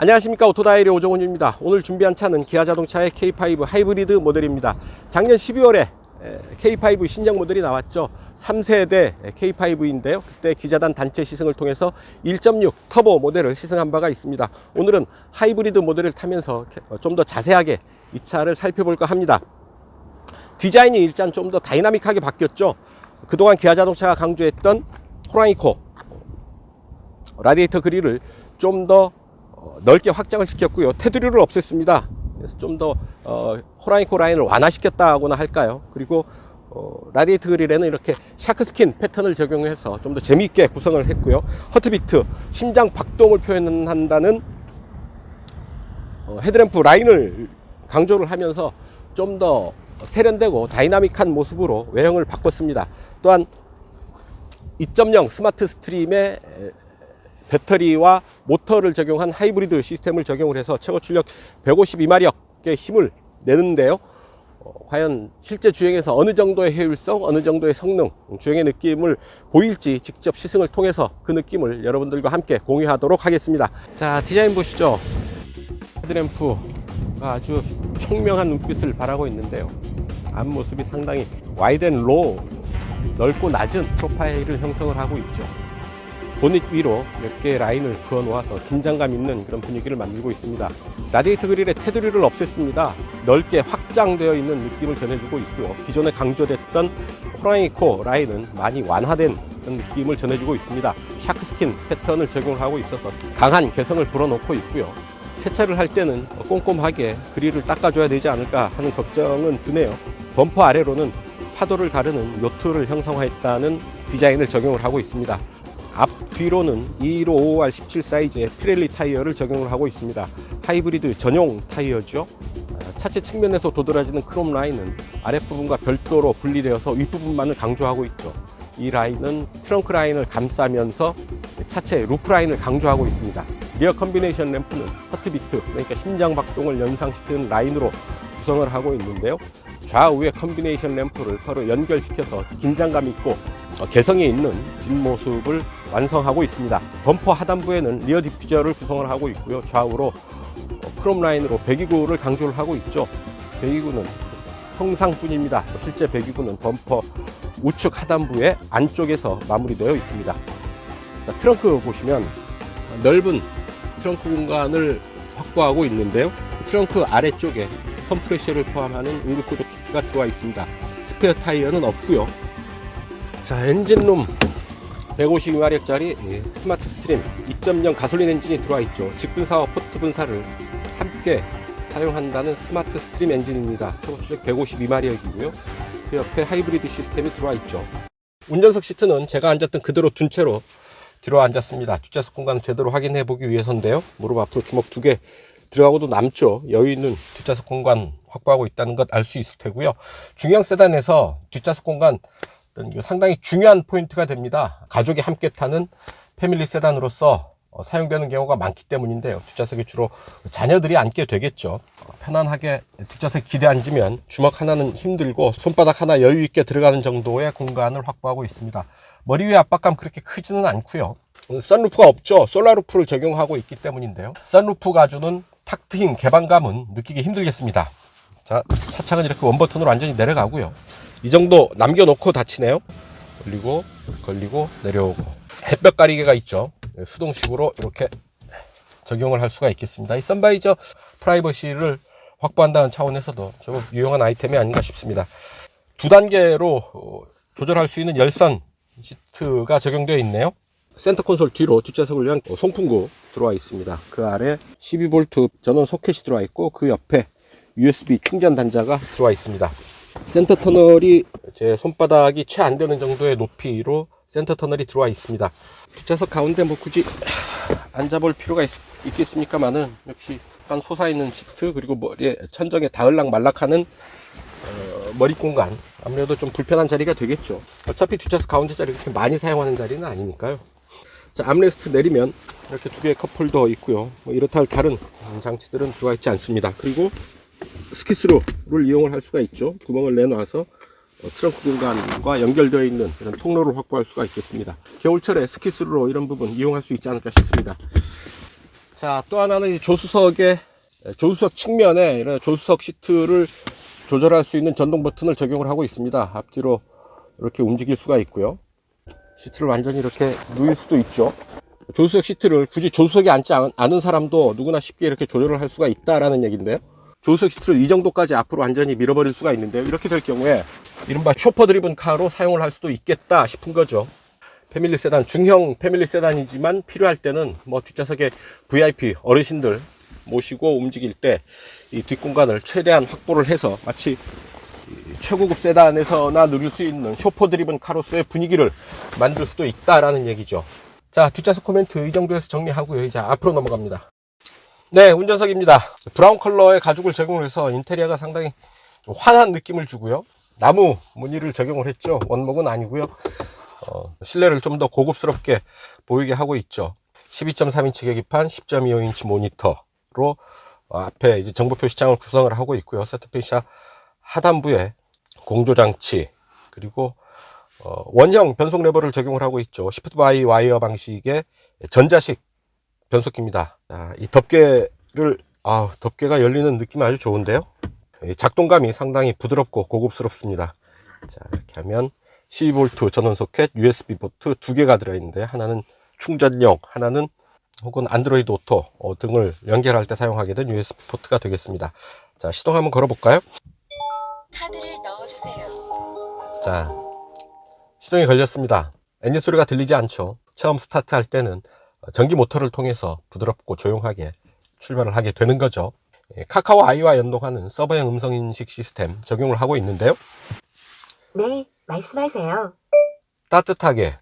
안녕하십니까. 오토다이리 오정훈입니다. 오늘 준비한 차는 기아자동차의 K5 하이브리드 모델입니다. 작년 12월에 K5 신형 모델이 나왔죠. 3세대 K5인데요. 그때 기자단 단체 시승을 통해서 1.6 터보 모델을 시승한 바가 있습니다. 오늘은 하이브리드 모델을 타면서 좀 더 자세하게 이 차를 살펴볼까 합니다. 디자인이 일단 좀 더 다이나믹하게 바뀌었죠. 그동안 기아자동차가 강조했던 호랑이코 라디에이터 그릴을 좀 더 넓게 확장을 시켰고요. 테두리를 없앴습니다. 그래서 좀 더 호랑이코 라인을 완화시켰다고나 할까요. 그리고 라디에이터 그릴에는 이렇게 샤크스킨 패턴을 적용해서 좀 더 재미있게 구성을 했고요. 허트비트, 심장 박동을 표현한다는 헤드램프 라인을 강조를 하면서 좀 더 세련되고 다이나믹한 모습으로 외형을 바꿨습니다. 또한 2.0 스마트 스트림의 배터리와 모터를 적용한 하이브리드 시스템을 적용을 해서 최고 출력 152마력의 힘을 내는데요. 과연 실제 주행에서 어느 정도의 효율성, 어느 정도의 성능, 주행의 느낌을 보일지 직접 시승을 통해서 그 느낌을 여러분들과 함께 공유하도록 하겠습니다. 자, 디자인 보시죠. 헤드램프가 아주 총명한 눈빛을 발하고 있는데요. 앞모습이 상당히 와이드 앤 로우, 넓고 낮은 프로파일을 형성을 하고 있죠. 보닛 위로 몇 개의 라인을 그어 놓아서 긴장감 있는 그런 분위기를 만들고 있습니다. 라디에이터 그릴의 테두리를 없앴습니다. 넓게 확장되어 있는 느낌을 전해주고 있고요. 기존에 강조됐던 호랑이코 라인은 많이 완화된 그런 느낌을 전해주고 있습니다. 샤크스킨 패턴을 적용하고 있어서 강한 개성을 불어넣고 있고요. 세차를 할 때는 꼼꼼하게 그릴을 닦아줘야 되지 않을까 하는 걱정은 드네요. 범퍼 아래로는 파도를 가르는 요트를 형성했다는 디자인을 적용을 하고 있습니다. 앞 뒤로는 215R17 사이즈의 피렐리 타이어를 적용을 하고 있습니다. 하이브리드 전용 타이어죠. 차체 측면에서 도드라지는 크롬 라인은 아랫부분과 별도로 분리되어서 윗부분만을 강조하고 있죠. 이 라인은 트렁크 라인을 감싸면서 차체 루프 라인을 강조하고 있습니다. 리어 컨비네이션 램프는 허트비트, 그러니까 심장 박동을 연상시키는 라인으로 구성을 하고 있는데요. 좌우의 컨비네이션 램프를 서로 연결시켜서 긴장감 있고 개성이 있는 뒷모습을 완성하고 있습니다. 범퍼 하단부에는 리어 디퓨저를 구성을 하고 있고요. 좌우로 크롬 라인으로 배기구를 강조를 하고 있죠. 배기구는 형상뿐입니다. 실제 배기구는 범퍼 우측 하단부의 안쪽에서 마무리되어 있습니다. 자, 트렁크 보시면 넓은 트렁크 공간을 확보하고 있는데요. 트렁크 아래쪽에 컴프레셔를 포함하는 응급구조 키트가 들어와 있습니다. 스페어 타이어는 없고요. 자, 엔진룸 152마력짜리 스마트 스트림 2.0 가솔린 엔진이 들어와 있죠. 직분사와 포트 분사를 함께 사용한다는 스마트 스트림 엔진입니다. 최고 출력 152마력이고요. 그 옆에 하이브리드 시스템이 들어와 있죠. 운전석 시트는 제가 앉았던 그대로 둔 채로 뒤로 앉았습니다. 뒷좌석 공간을 제대로 확인해 보기 위해서인데요. 무릎 앞으로 주먹 2개 들어가고도 남죠. 여유 있는 뒷좌석 공간 확보하고 있다는 것 알 수 있을 테고요. 중형 세단에서 뒷좌석 공간 상당히 중요한 포인트가 됩니다. 가족이 함께 타는 패밀리 세단으로서 사용되는 경우가 많기 때문인데요. 뒷좌석에 주로 자녀들이 앉게 되겠죠. 편안하게 뒷좌석에 기대 앉으면 주먹 하나는 힘들고 손바닥 하나 여유 있게 들어가는 정도의 공간을 확보하고 있습니다. 머리 위의 압박감 그렇게 크지는 않고요. 선루프가 없죠. 솔라루프를 적용하고 있기 때문인데요. 선루프가 주는 탁 트인 개방감은 느끼기 힘들겠습니다. 자, 차창은 이렇게 원버튼으로 완전히 내려가고요. 이 정도 남겨놓고 닫히네요. 걸리고 내려오고. 햇볕 가리개가 있죠. 수동식으로 이렇게 적용을 할 수가 있겠습니다. 이 선바이저 프라이버시를 확보한다는 차원에서도 조금 유용한 아이템이 아닌가 싶습니다. 두 단계로 조절할 수 있는 열선 시트가 적용되어 있네요. 센터 콘솔 뒤로 뒷좌석을 위한 송풍구 들어와 있습니다. 그 아래 12V 전원 소켓이 들어와 있고 그 옆에 USB 충전 단자가 들어와 있습니다. 센터 터널이 제 손바닥이 채 안 되는 정도의 높이로 센터 터널이 들어와 있습니다. 뒷좌석 가운데 뭐 굳이 앉아볼 필요가 있겠습니까만은 역시 약간 솟아있는 시트 그리고 머리에 천정에 닿을락 말락하는 머리 공간 아무래도 좀 불편한 자리가 되겠죠. 어차피 뒷좌석 가운데 자리 그렇게 많이 사용하는 자리는 아니니까요. 자, 암레스트 내리면 이렇게 두 개의 컵홀더 있고요. 뭐 이렇다 할 다른 장치들은 들어와 있지 않습니다. 그리고 스키스루를 이용을 할 수가 있죠. 구멍을 내놔서 트렁크 공간과 연결되어 있는 이런 통로를 확보할 수가 있겠습니다. 겨울철에 스키스루로 이런 부분 이용할 수 있지 않을까 싶습니다. 자, 또 하나는 이 조수석 측면에 이런 조수석 시트를 조절할 수 있는 전동 버튼을 적용을 하고 있습니다. 앞뒤로 이렇게 움직일 수가 있고요. 시트를 완전히 이렇게 누일 수도 있죠. 조수석 시트를 굳이 조수석에 앉지 않은 사람도 누구나 쉽게 이렇게 조절을 할 수가 있다라는 얘기인데요. 조수석 시트를 이 정도까지 앞으로 완전히 밀어버릴 수가 있는데요. 이렇게 될 경우에 이른바 쇼퍼 드리븐 카로 사용을 할 수도 있겠다 싶은 거죠. 패밀리 세단, 중형 패밀리 세단이지만 필요할 때는 뭐 뒷좌석에 VIP 어르신들 모시고 움직일 때 이 뒷공간을 최대한 확보를 해서 마치 최고급 세단에서나 누릴 수 있는 쇼퍼 드리븐 카로서의 분위기를 만들 수도 있다라는 얘기죠. 자, 뒷좌석 코멘트 이 정도에서 정리하고요. 이제 앞으로 넘어갑니다. 네, 운전석입니다. 브라운 컬러의 가죽을 적용을 해서 인테리어가 상당히 좀 환한 느낌을 주고요. 나무 무늬를 적용을 했죠. 원목은 아니고요. 실내를 좀 더 고급스럽게 보이게 하고 있죠. 12.3인치 계기판, 10.25인치 모니터로 앞에 이제 정보 표시창을 구성을 하고 있고요. 세트펜샤 하단부에 공조장치, 그리고 원형 변속 레버를 적용을 하고 있죠. 시프트 바이 와이어 방식의 전자식 변속기입니다. 이 덮개가 열리는 느낌이 아주 좋은데요. 작동감이 상당히 부드럽고 고급스럽습니다. 자, 이렇게 하면 12V 전원 소켓, USB 포트 두 개가 들어있는데, 하나는 충전용, 하나는 혹은 안드로이드 오토 등을 연결할 때 사용하게 된 USB 포트가 되겠습니다. 자, 시동 한번 걸어볼까요? 카드를 넣어주세요. 자, 시동이 걸렸습니다. 엔진 소리가 들리지 않죠. 처음 스타트할 때는 전기 모터를 통해서 부드럽고 조용하게 출발을 하게 되는 거죠. 카카오 아이와 연동하는 서버형 음성인식 시스템 적용을 하고 있는데요. 네, 말씀하세요. 따뜻하게,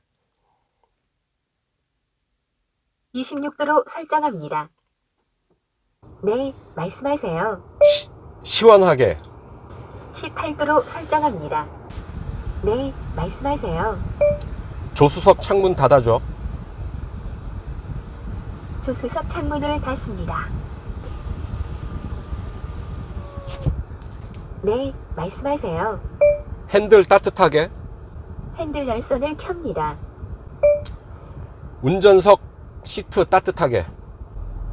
26도로 설정합니다. 네, 말씀하세요. 시원하게, 18도로 설정합니다. 네, 말씀하세요. 조수석 창문 닫아줘. 조수석 창문을 닫습니다. 네, 말씀하세요. 핸들 따뜻하게, 핸들 열선을 켭니다. 운전석 시트 따뜻하게,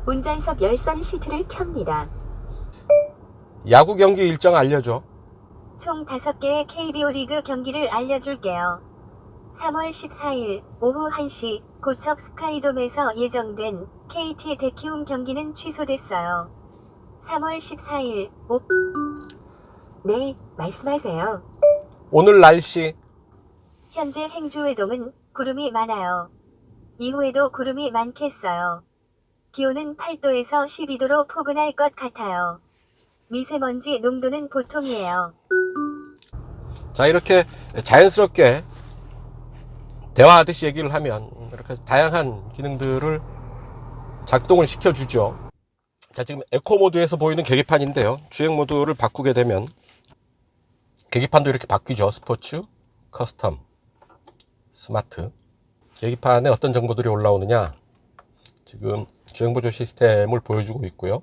운전석 열선 시트를 켭니다. 야구 경기 일정 알려줘. 총 5개의 KBO 리그 경기를 알려줄게요. 3월 14일 오후 1시 고척 스카이돔에서 예정된 KT 대키움 경기는 취소됐어요. 3월 14일 네, 말씀하세요. 오늘 날씨, 현재 행주회동은 구름이 많아요. 이후에도 구름이 많겠어요. 기온은 8도에서 12도로 포근할 것 같아요. 미세먼지 농도는 보통이에요. 자, 이렇게 자연스럽게 대화하듯이 얘기를 하면 이렇게 다양한 기능들을 작동을 시켜주죠. 자, 지금 에코 모드에서 보이는 계기판인데요. 주행 모드를 바꾸게 되면 계기판도 이렇게 바뀌죠. 스포츠, 커스텀, 스마트. 계기판에 어떤 정보들이 올라오느냐, 지금 주행보조 시스템을 보여주고 있고요.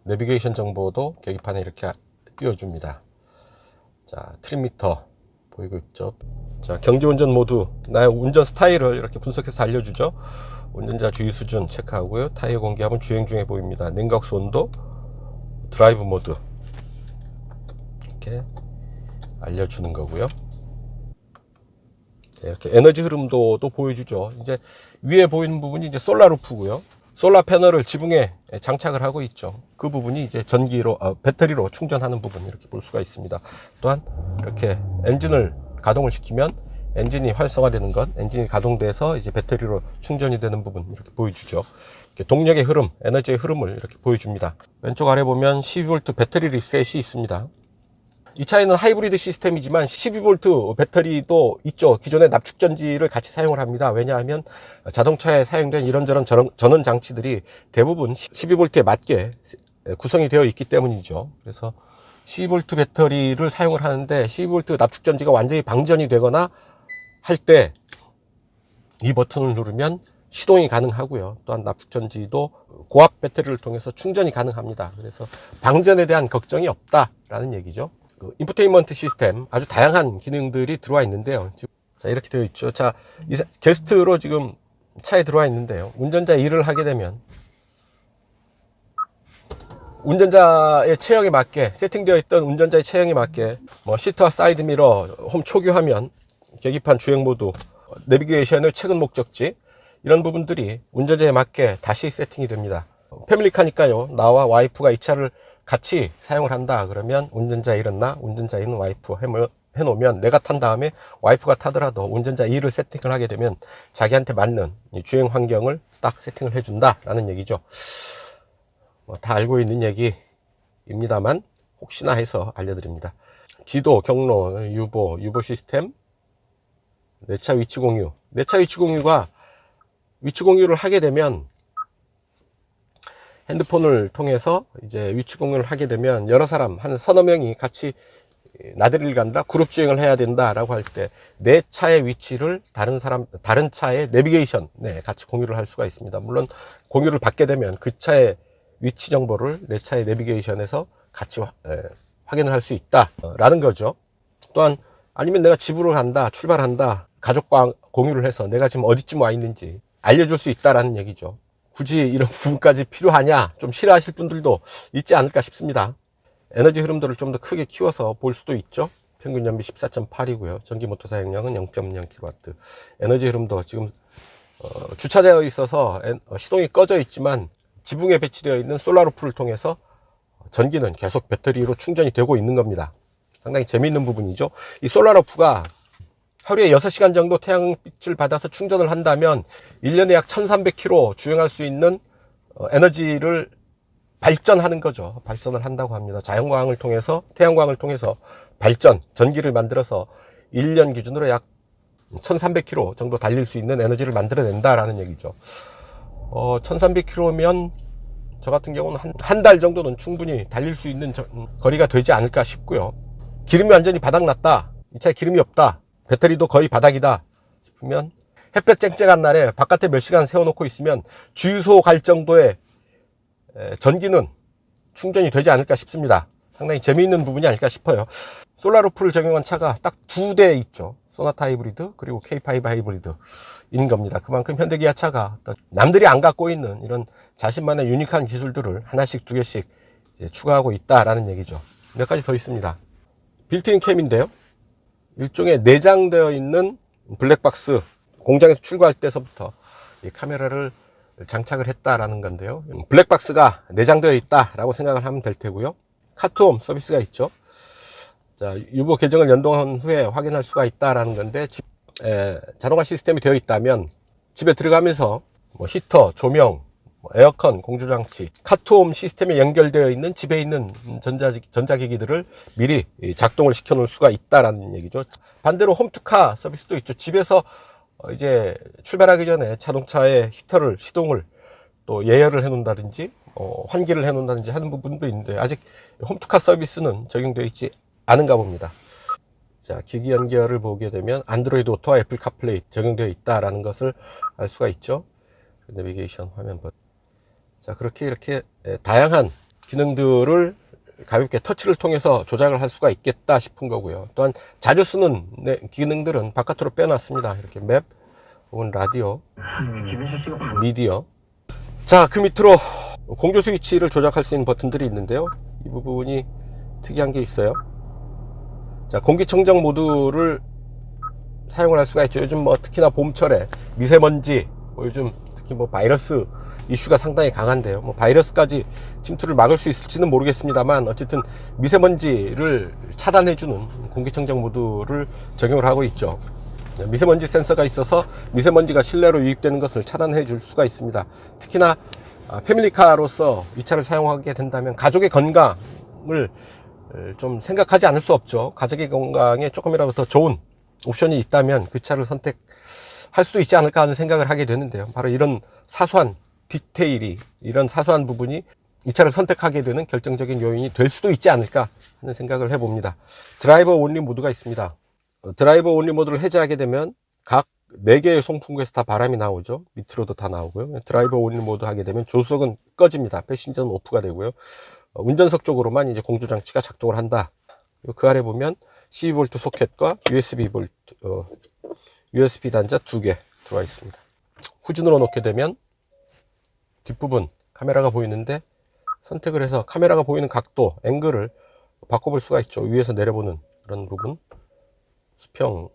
내비게이션 정보도 계기판에 이렇게 띄워줍니다. 자, 트립미터 보이고 있죠. 자, 경제운전 모드, 나의 운전 스타일을 이렇게 분석해서 알려주죠. 운전자 주의 수준 체크하고요. 타이어 공기압은 주행 중에 보입니다. 냉각수 온도, 드라이브 모드 이렇게 알려주는 거고요. 이렇게 에너지 흐름도도 보여주죠. 이제 위에 보이는 부분이 이제 솔라 루프고요. 솔라 패널을 지붕에 장착을 하고 있죠. 그 부분이 이제 전기로 배터리로 충전하는 부분 이렇게 볼 수가 있습니다. 또한 이렇게 엔진을 가동을 시키면 엔진이 활성화되는 것, 엔진이 가동돼서 이제 배터리로 충전이 되는 부분 이렇게 보여주죠. 이렇게 동력의 흐름, 에너지의 흐름을 이렇게 보여줍니다. 왼쪽 아래 보면 12V 배터리 리셋이 있습니다. 이 차에는 하이브리드 시스템이지만 12V 배터리도 있죠. 기존의 납축전지를 같이 사용을 합니다. 왜냐하면 자동차에 사용된 이런저런 전원 장치들이 대부분 12V에 맞게 구성이 되어 있기 때문이죠. 그래서 12V 배터리를 사용을 하는데 12V 납축전지가 완전히 방전이 되거나 할 때 이 버튼을 누르면 시동이 가능하고요. 또한 납축전지도 고압 배터리를 통해서 충전이 가능합니다. 그래서 방전에 대한 걱정이 없다라는 얘기죠. 인포테인먼트 시스템 아주 다양한 기능들이 들어와 있는데요. 자, 이렇게 되어 있죠. 자, 게스트로 지금 차에 들어와 있는데요. 운전자 일을 하게 되면 운전자의 체형에 맞게, 세팅되어 있던 운전자의 체형에 맞게 뭐 시트와 사이드 미러, 홈 초교화면, 계기판, 주행 모드, 내비게이션의 최근 목적지, 이런 부분들이 운전자에 맞게 다시 세팅이 됩니다. 패밀리카니까요. 나와 와이프가 이 차를 같이 사용을 한다 그러면 운전자 1은 나, 운전자 2는 와이프 해놓으면, 내가 탄 다음에 와이프가 타더라도 운전자 2를 세팅을 하게 되면 자기한테 맞는 주행 환경을 딱 세팅을 해준다 라는 얘기죠. 다 알고 있는 얘기입니다만 혹시나 해서 알려드립니다. 지도, 경로, 유보 시스템, 내차 위치 공유. 내차 위치 공유가, 위치 공유를 하게 되면 핸드폰을 통해서 이제 위치 공유를 하게 되면 여러 사람, 한 서너 명이 같이 나들이를 간다, 그룹 주행을 해야 된다 라고 할 때 내 차의 위치를 다른 차의 내비게이션 같이 공유를 할 수가 있습니다. 물론 공유를 받게 되면 그 차의 위치 정보를 내 차의 내비게이션에서 같이 확인을 할 수 있다 라는 거죠. 또한 아니면 내가 집으로 간다, 출발한다, 가족과 공유를 해서 내가 지금 어디쯤 와 있는지 알려줄 수 있다라는 얘기죠. 굳이 이런 부분까지 필요하냐, 좀 싫어하실 분들도 있지 않을까 싶습니다. 에너지 흐름도를 좀 더 크게 키워서 볼 수도 있죠. 평균 연비 14.8이고요. 전기 모터 사용량은 0.0kW. 에너지 흐름도 지금 주차되어 있어서 시동이 꺼져 있지만 지붕에 배치되어 있는 솔라루프를 통해서 전기는 계속 배터리로 충전이 되고 있는 겁니다. 상당히 재미있는 부분이죠. 이 솔라루프가 하루에 6시간 정도 태양빛을 받아서 충전을 한다면 1년에 약 1300km 주행할 수 있는 에너지를 발전하는 거죠. 발전을 한다고 합니다. 자연광을 통해서, 태양광을 통해서 전기를 만들어서 1년 기준으로 약 1300km 정도 달릴 수 있는 에너지를 만들어낸다라는 얘기죠. 1300km면 저 같은 경우는 한 달 정도는 충분히 달릴 수 있는 거리가 되지 않을까 싶고요. 기름이 완전히 바닥났다, 이 차에 기름이 없다, 배터리도 거의 바닥이다 싶으면 햇볕 쨍쨍한 날에 바깥에 몇 시간 세워놓고 있으면 주유소 갈 정도의 전기는 충전이 되지 않을까 싶습니다. 상당히 재미있는 부분이 아닐까 싶어요. 솔라루프를 적용한 차가 딱 2대 있죠. 소나타 하이브리드 그리고 K5 하이브리드인 겁니다. 그만큼 현대기아차가 남들이 안 갖고 있는 이런 자신만의 유니크한 기술들을 하나씩 2개씩 이제 추가하고 있다라는 얘기죠. 몇 가지 더 있습니다. 빌트인 캠인데요. 일종의 내장되어 있는 블랙박스, 공장에서 출고할 때서부터 이 카메라를 장착을 했다라는 건데요. 블랙박스가 내장되어 있다라고 생각을 하면 될 테고요. 카트홈 서비스가 있죠. 자, 유보 계정을 연동한 후에 확인할 수가 있다라는 건데, 자동화 시스템이 되어 있다면 집에 들어가면서 뭐 히터, 조명, 에어컨, 공조장치, 카트홈 시스템에 연결되어 있는 집에 있는 전자기기들을 미리 작동을 시켜 놓을 수가 있다라는 얘기죠. 반대로 홈투카 서비스도 있죠. 집에서 이제 출발하기 전에 자동차의 히터를 시동을 또 예열을 해 놓는다든지 환기를 해 놓는다든지 하는 부분도 있는데, 아직 홈투카 서비스는 적용되어 있지 않은가 봅니다. 자, 기기 연결을 보게 되면 안드로이드 오토와 애플 카플레이 적용되어 있다라는 것을 알 수가 있죠. 내비게이션 화면 버튼. 자, 그렇게 이렇게 다양한 기능들을 가볍게 터치를 통해서 조작을 할 수가 있겠다 싶은 거고요. 또한 자주 쓰는 기능들은 바깥으로 빼놨습니다. 이렇게 맵 혹은 라디오, 미디어. 자, 그 밑으로 공조 스위치를 조작할 수 있는 버튼들이 있는데요. 이 부분이 특이한 게 있어요. 자, 공기청정 모드를 사용을 할 수가 있죠. 요즘 뭐 특히나 봄철에 미세먼지, 요즘 특히 뭐 바이러스 이슈가 상당히 강한데요. 뭐 바이러스까지 침투를 막을 수 있을지는 모르겠습니다만, 어쨌든 미세먼지를 차단해주는 공기청정 모드를 적용을 하고 있죠. 미세먼지 센서가 있어서 미세먼지가 실내로 유입되는 것을 차단해 줄 수가 있습니다. 특히나 패밀리카로서 이 차를 사용하게 된다면 가족의 건강을 좀 생각하지 않을 수 없죠. 가족의 건강에 조금이라도 더 좋은 옵션이 있다면 그 차를 선택할 수도 있지 않을까 하는 생각을 하게 되는데요. 바로 이런 사소한 디테일이, 이런 사소한 부분이 이 차를 선택하게 되는 결정적인 요인이 될 수도 있지 않을까 하는 생각을 해봅니다. 드라이버 온리 모드가 있습니다. 드라이버 온리 모드를 해제하게 되면 각 4개의 송풍구에서 다 바람이 나오죠. 밑으로도 다 나오고요. 드라이버 온리 모드 하게 되면 조수석은 꺼집니다. 패신저는 오프가 되고요. 운전석 쪽으로만 이제 공조장치가 작동을 한다. 그 아래 보면 12V 소켓과 USB 단자 2개 들어와 있습니다. 후진으로 놓게 되면 뒷부분 카메라가 보이는데, 선택을 해서 카메라가 보이는 각도, 앵글을 바꿔볼 수가 있죠. 위에서 내려보는 그런 부분, 수평,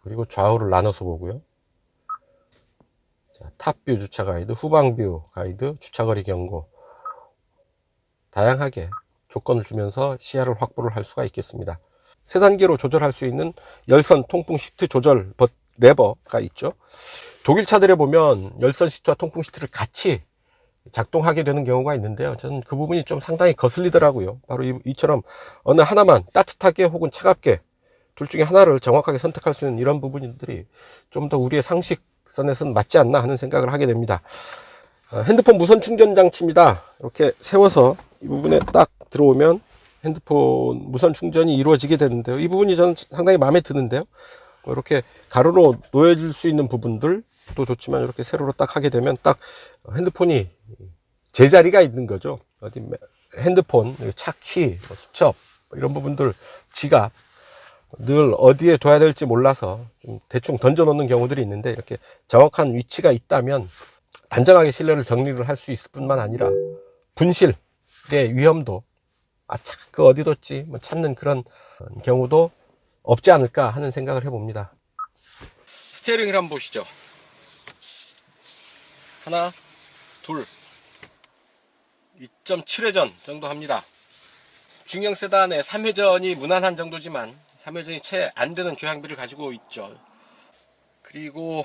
그리고 좌우를 나눠서 보고요. 자, 탑뷰 주차 가이드, 후방뷰 가이드, 주차거리 경고, 다양하게 조건을 주면서 시야를 확보를 할 수가 있겠습니다. 3단계로 조절할 수 있는 열선 통풍 시트 조절 레버가 있죠. 독일 차들에 보면 열선 시트와 통풍 시트를 같이 작동하게 되는 경우가 있는데요. 저는 그 부분이 좀 상당히 거슬리더라고요. 바로 이처럼 어느 하나만 따뜻하게 혹은 차갑게 둘 중에 하나를 정확하게 선택할 수 있는 이런 부분들이 좀 더 우리의 상식선에서는 맞지 않나 하는 생각을 하게 됩니다. 핸드폰 무선 충전 장치입니다. 이렇게 세워서 이 부분에 딱 들어오면 핸드폰 무선 충전이 이루어지게 되는데요. 이 부분이 저는 상당히 마음에 드는데요. 이렇게 가로로 놓여질 수 있는 부분들도 좋지만, 이렇게 세로로 딱 하게 되면 딱 핸드폰이 제자리가 있는 거죠. 어디 핸드폰, 차키, 수첩 이런 부분들, 지갑 늘 어디에 둬야 될지 몰라서 좀 대충 던져 놓는 경우들이 있는데, 이렇게 정확한 위치가 있다면 단정하게 실내를 정리를 할 수 있을 뿐만 아니라 분실의 위험도, 그 어디 뒀지 뭐 찾는 그런 경우도 없지 않을까 하는 생각을 해봅니다. 스티어링을 한번 보시죠. 하나, 둘, 2.7회전 정도 합니다. 중형 세단의 3회전이 무난한 정도지만 3회전이 채 안되는 주행비를 가지고 있죠. 그리고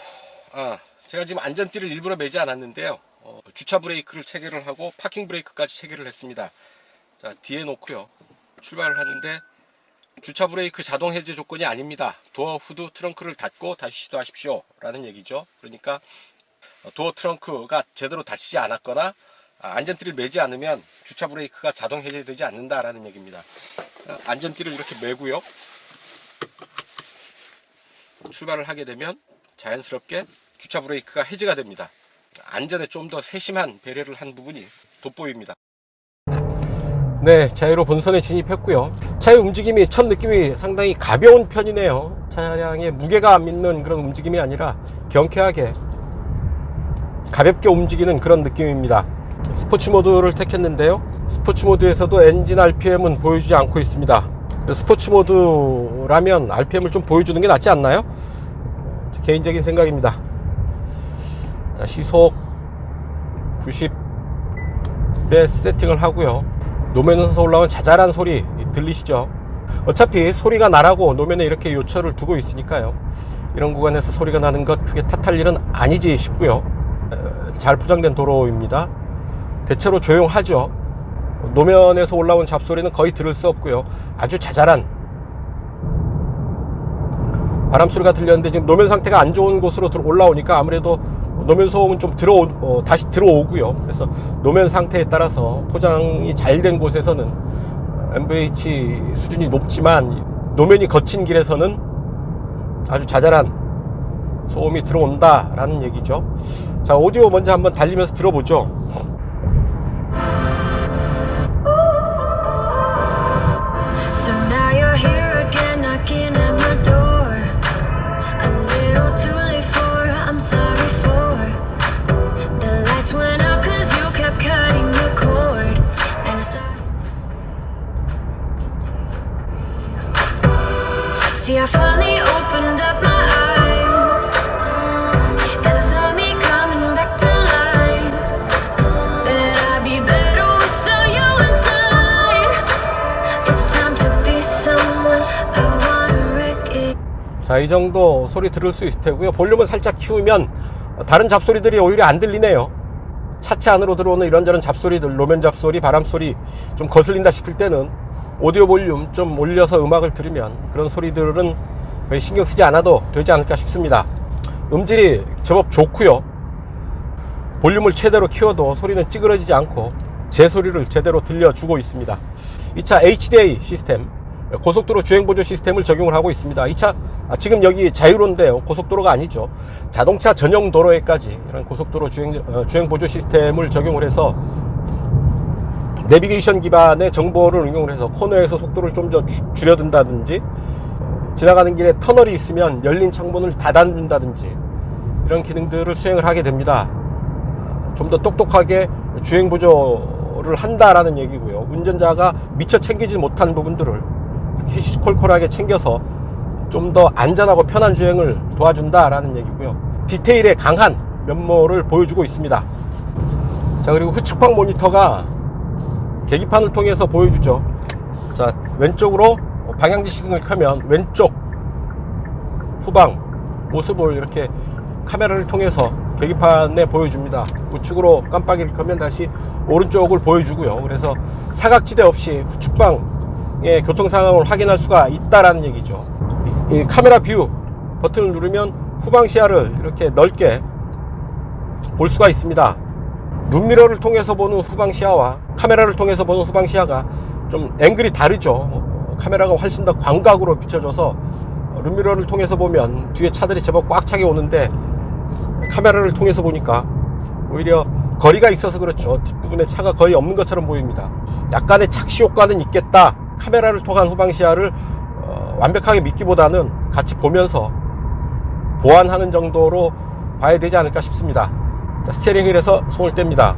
제가 지금 안전띠를 일부러 매지 않았는데요. 주차 브레이크를 체결을 하고 파킹 브레이크까지 체결을 했습니다. 자, 뒤에 놓고요, 출발을 하는데, 주차 브레이크 자동 해제 조건이 아닙니다. 도어 후드 트렁크를 닫고 다시 시도하십시오 라는 얘기죠. 그러니까 도어 트렁크가 제대로 닫히지 않았거나 안전띠를 매지 않으면 주차 브레이크가 자동 해제되지 않는다 라는 얘기입니다. 안전띠를 이렇게 매고요, 출발을 하게 되면 자연스럽게 주차 브레이크가 해제가 됩니다. 안전에 좀 더 세심한 배려를 한 부분이 돋보입니다. 네, 자유로 본선에 진입했고요. 차의 움직임이, 첫 느낌이 상당히 가벼운 편이네요. 차량에 무게가 안 있는 그런 움직임이 아니라 경쾌하게 가볍게 움직이는 그런 느낌입니다. 스포츠 모드를 택했는데요. 스포츠 모드에서도 엔진 RPM은 보여주지 않고 있습니다. 스포츠 모드라면 RPM을 좀 보여주는 게 낫지 않나요? 제 개인적인 생각입니다. 자, 시속 90에 세팅을 하고요. 노면에서 올라오는 자잘한 소리 들리시죠? 어차피 소리가 나라고 노면에 이렇게 요철을 두고 있으니까요. 이런 구간에서 소리가 나는 것 크게 탓할 일은 아니지 싶고요. 잘 포장된 도로입니다. 대체로 조용하죠. 노면에서 올라온 잡소리는 거의 들을 수 없고요. 아주 자잘한 바람 소리가 들렸는데, 지금 노면 상태가 안 좋은 곳으로 올라오니까 아무래도 노면 소음은 좀 다시 들어오고요. 그래서 노면 상태에 따라서 포장이 잘 된 곳에서는 MVH 수준이 높지만, 노면이 거친 길에서는 아주 자잘한 소음이 들어온다 라는 얘기죠. 자, 오디오 먼저 한번 달리면서 들어보죠. So now you're here again, knocking at my door. A little too late for, I'm sorry for. The lights went out cause you kept cutting the cord. And I started to see, I finally opened up my eyes. And I saw me coming back to life. That I'd be better without you inside. It's time to be someone I wanna wreck it. 자, 이 정도 소리 들을 수 있을 테고요. 볼륨을 살짝 키우면 다른 잡소리들이 오히려 안 들리네요. 차체 안으로 들어오는 이런저런 잡소리들, 노면 잡소리, 바람 소리 좀 거슬린다 싶을 때는 오디오 볼륨 좀 올려서 음악을 들으면 그런 소리들은 거의 신경 쓰지 않아도 되지 않을까 싶습니다. 음질이 제법 좋고요. 볼륨을 최대로 키워도 소리는 찌그러지지 않고 제 소리를 제대로 들려주고 있습니다. 이 차 HDA 시스템, 고속도로 주행보조 시스템을 적용을 하고 있습니다. 이 차 지금 여기 자유로인데요, 고속도로가 아니죠. 자동차 전용 도로에까지 이런 고속도로 주행보조 시스템을 적용을 해서 내비게이션 기반의 정보를 응용을 해서 코너에서 속도를 좀 더 줄여든다든지, 지나가는 길에 터널이 있으면 열린 창문을 닫아준다든지, 이런 기능들을 수행을 하게 됩니다. 좀 더 똑똑하게 주행 보조를 한다라는 얘기고요. 운전자가 미처 챙기지 못한 부분들을 시시콜콜하게 챙겨서 좀 더 안전하고 편한 주행을 도와준다라는 얘기고요. 디테일에 강한 면모를 보여주고 있습니다. 자, 그리고 후측방 모니터가 계기판을 통해서 보여주죠. 자, 왼쪽으로 방향지 시승을 켜면 왼쪽 후방 모습을 이렇게 카메라를 통해서 계기판에 보여줍니다. 우측으로 깜빡이를 켜면 다시 오른쪽을 보여주고요. 그래서 사각지대 없이 후측방의 교통 상황을 확인할 수가 있다라는 얘기죠. 이 카메라 뷰 버튼을 누르면 후방 시야를 이렇게 넓게 볼 수가 있습니다. 룸미러를 통해서 보는 후방 시야와 카메라를 통해서 보는 후방 시야가 좀 앵글이 다르죠. 카메라가 훨씬 더 광각으로 비춰져서 룸미러를 통해서 보면 뒤에 차들이 제법 꽉 차게 오는데 카메라를 통해서 보니까 오히려 거리가 있어서 그렇죠. 뒷부분에 차가 거의 없는 것처럼 보입니다. 약간의 착시 효과는 있겠다. 카메라를 통한 후방 시야를 완벽하게 믿기보다는 같이 보면서 보완하는 정도로 봐야 되지 않을까 싶습니다. 자, 스티어링 휠에서 손을 뗍니다.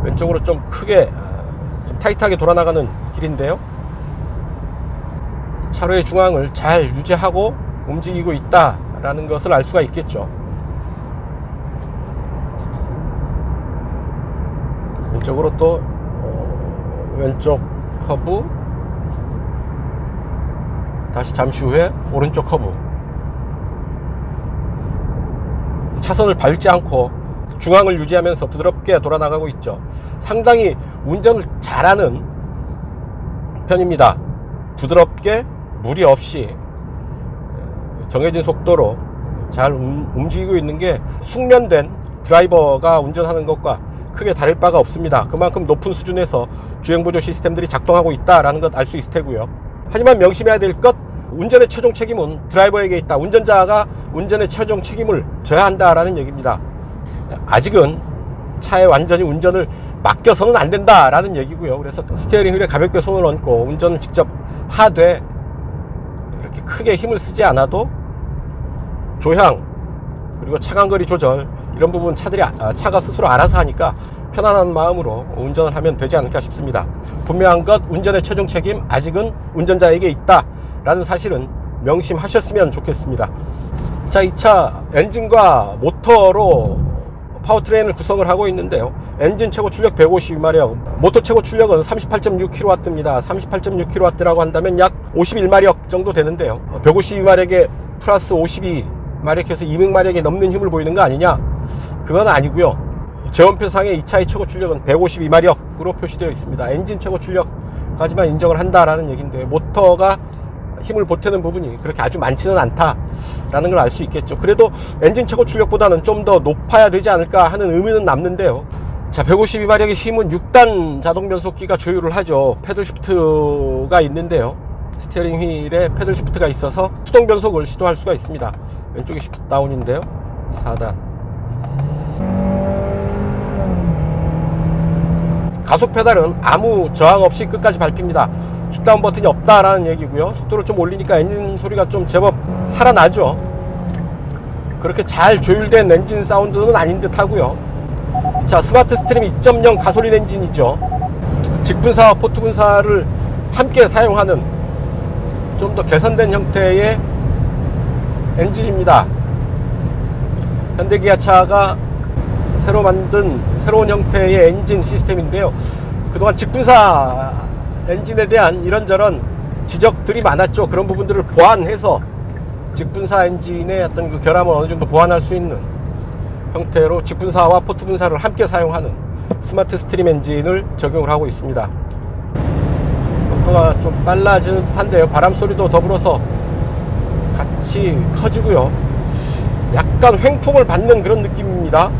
왼쪽으로 좀 크게 좀 타이트하게 돌아나가는 길인데요. 차로의 중앙을 잘 유지하고 움직이고 있다라는 것을 알 수가 있겠죠. 이쪽으로 또 왼쪽 커브, 다시 잠시 후에 오른쪽 커브. 차선을 밟지 않고 중앙을 유지하면서 부드럽게 돌아나가고 있죠. 상당히 운전을 잘하는 편입니다. 부드럽게 무리 없이 정해진 속도로 잘 움직이고 있는 게 숙련된 드라이버가 운전하는 것과 크게 다를 바가 없습니다. 그만큼 높은 수준에서 주행보조 시스템들이 작동하고 있다는 것 알 수 있을 테고요. 하지만 명심해야 될 것, 운전의 최종 책임은 드라이버에게 있다. 운전자가 운전의 최종 책임을 져야 한다라는 얘기입니다. 아직은 차에 완전히 운전을 맡겨서는 안 된다라는 얘기고요. 그래서 스티어링 휠에 가볍게 손을 얹고 운전을 직접 하되 이렇게 크게 힘을 쓰지 않아도 조향 그리고 차간거리 조절 이런 부분 차가 스스로 알아서 하니까 편안한 마음으로 운전을 하면 되지 않을까 싶습니다. 분명한 것, 운전의 최종 책임 아직은 운전자에게 있다 라는 사실은 명심하셨으면 좋겠습니다. 자, 이 차 엔진과 모터로 파워트레인을 구성을 하고 있는데요. 엔진 최고 출력 152마력, 모터 최고 출력은 38.6kW입니다. 38.6kW라고 한다면 약 51마력 정도 되는데요. 152마력에 플러스 52마력해서 200마력에 넘는 힘을 보이는 거 아니냐? 그건 아니고요. 제원표상에 이 차의 최고 출력은 152마력으로 표시되어 있습니다. 엔진 최고 출력까지만 인정을 한다라는 얘기인데 모터가 힘을 보태는 부분이 그렇게 아주 많지는 않다라는 걸 알 수 있겠죠. 그래도 엔진 최고 출력보다는 좀 더 높아야 되지 않을까 하는 의미는 남는데요. 자, 152마력의 힘은 6단 자동 변속기가 조율을 하죠. 패들 시프트가 있는데요. 스티어링 휠에 패들 시프트가 있어서 수동 변속을 시도할 수가 있습니다. 왼쪽이 시프트 다운인데요. 4단. 가속 페달은 아무 저항 없이 끝까지 밟힙니다. 킥다운 버튼이 없다라는 얘기고요. 속도를 좀 올리니까 엔진 소리가 좀 제법 살아나죠. 그렇게 잘 조율된 엔진 사운드는 아닌 듯 하고요. 자, 스마트 스트림 2.0 가솔린 엔진이죠. 직분사와 포트분사를 함께 사용하는 좀 더 개선된 형태의 엔진입니다. 현대기아차가 새로 만든 새로운 형태의 엔진 시스템인데요. 그동안 직분사 엔진에 대한 이런저런 지적들이 많았죠. 그런 부분들을 보완해서 직분사 엔진의 어떤 그 결함을 어느 정도 보완할 수 있는 형태로 직분사와 포트분사를 함께 사용하는 스마트 스트림 엔진을 적용을 하고 있습니다. 속도가 좀 빨라지는 듯한데요. 바람 소리도 더불어서 같이 커지고요. 약간 횡풍을 받는 그런 느낌입니다.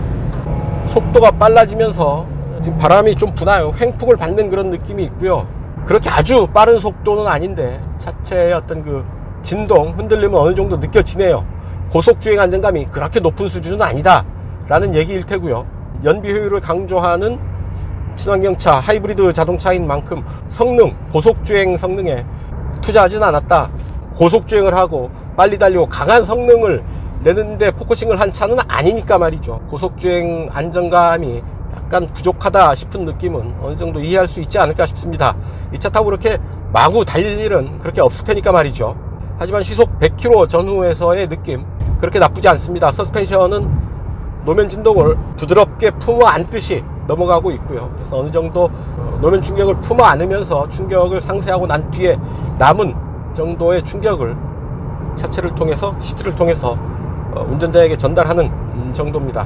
속도가 빨라지면서 지금 바람이 좀 부나요. 횡풍을 받는 그런 느낌이 있고요. 그렇게 아주 빠른 속도는 아닌데 차체의 어떤 그 진동, 흔들림은 어느 정도 느껴지네요. 고속주행 안정감이 그렇게 높은 수준은 아니다 라는 얘기일 테고요. 연비 효율을 강조하는 친환경차, 하이브리드 자동차인 만큼 성능, 고속주행 성능에 투자하지는 않았다. 고속주행을 하고 빨리 달리고 강한 성능을 내는데 포커싱을 한 차는 아니니까 말이죠. 고속주행 안정감이 약간 부족하다 싶은 느낌은 어느 정도 이해할 수 있지 않을까 싶습니다. 이 차 타고 그렇게 마구 달릴 일은 그렇게 없을 테니까 말이죠. 하지만 시속 100km 전후에서의 느낌 그렇게 나쁘지 않습니다. 서스펜션은 노면 진동을 부드럽게 품어 안듯이 넘어가고 있고요. 그래서 어느 정도 노면 충격을 품어 안으면서 충격을 상쇄하고 난 뒤에 남은 정도의 충격을 차체를 통해서 시트를 통해서 운전자에게 전달하는 정도입니다.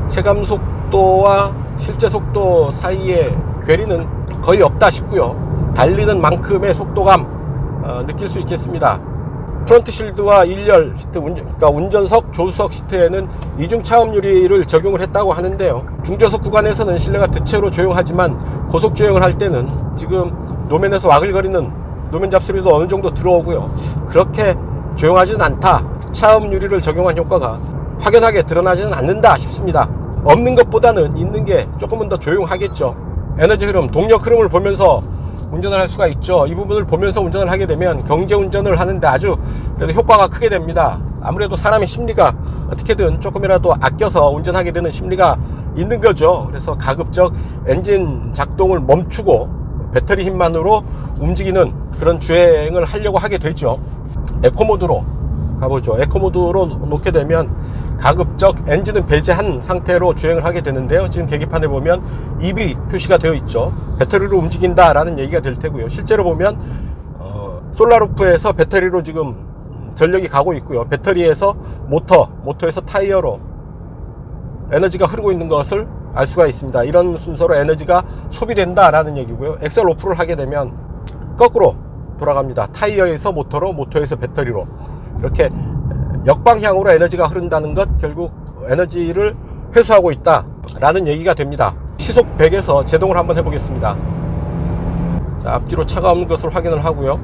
체감 속도와 실제 속도 사이의 괴리는 거의 없다 싶고요. 달리는 만큼의 속도감 느낄 수 있겠습니다. 프론트 실드와 1열 시트, 그러니까 운전석, 조수석 시트에는 이중 차음 유리를 적용을 했다고 하는데요. 중저속 구간에서는 실내가 대체로 조용하지만 고속 주행을 할 때는 지금 노면에서 와글거리는 노면 잡소리도 어느 정도 들어오고요. 그렇게 조용하지는 않다. 차음 유리를 적용한 효과가 확연하게 드러나지는 않는다 싶습니다. 없는 것보다는 있는 게 조금은 더 조용하겠죠. 에너지 흐름, 동력 흐름을 보면서 운전을 할 수가 있죠. 이 부분을 보면서 운전을 하게 되면 경제 운전을 하는데 아주 그래도 효과가 크게 됩니다. 아무래도 사람의 심리가 어떻게든 조금이라도 아껴서 운전하게 되는 심리가 있는 거죠. 그래서 가급적 엔진 작동을 멈추고 배터리 힘만으로 움직이는 그런 주행을 하려고 하게 되죠. 에코모드로 가보죠. 에코모드로 놓게 되면 가급적 엔진은 배제한 상태로 주행을 하게 되는데요. 지금 계기판에 보면 EB 표시가 되어 있죠. 배터리로 움직인다 라는 얘기가 될 테고요. 실제로 보면 솔라루프에서 배터리로 지금 전력이 가고 있고요. 배터리에서 모터에서 타이어로 에너지가 흐르고 있는 것을 알 수가 있습니다. 이런 순서로 에너지가 소비된다 라는 얘기고요. 엑셀 오프를 하게 되면 거꾸로 돌아갑니다. 타이어에서 모터로, 모터에서 배터리로 이렇게 역방향으로 에너지가 흐른다는 것, 결국 에너지를 회수하고 있다 라는 얘기가 됩니다. 시속 100에서 제동을 한번 해보겠습니다. 자, 앞뒤로 차가 없는 것을 확인을 하고요.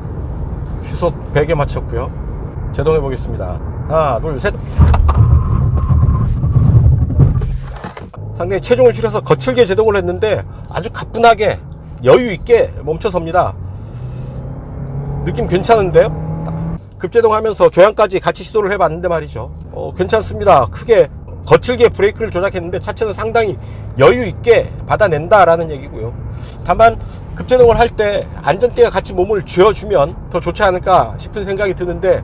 시속 100에 맞췄고요. 제동해 보겠습니다. 하나, 둘, 셋. 상당히 체중을 줄여서 거칠게 제동을 했는데 아주 가뿐하게 여유 있게 멈춰섭니다. 느낌 괜찮은데요? 급제동하면서 조향까지 같이 시도를 해봤는데 말이죠. 괜찮습니다. 크게 거칠게 브레이크를 조작했는데 차체는 상당히 여유 있게 받아낸다라는 얘기고요. 다만 급제동을 할 때 안전대가 같이 몸을 쥐어주면 더 좋지 않을까 싶은 생각이 드는데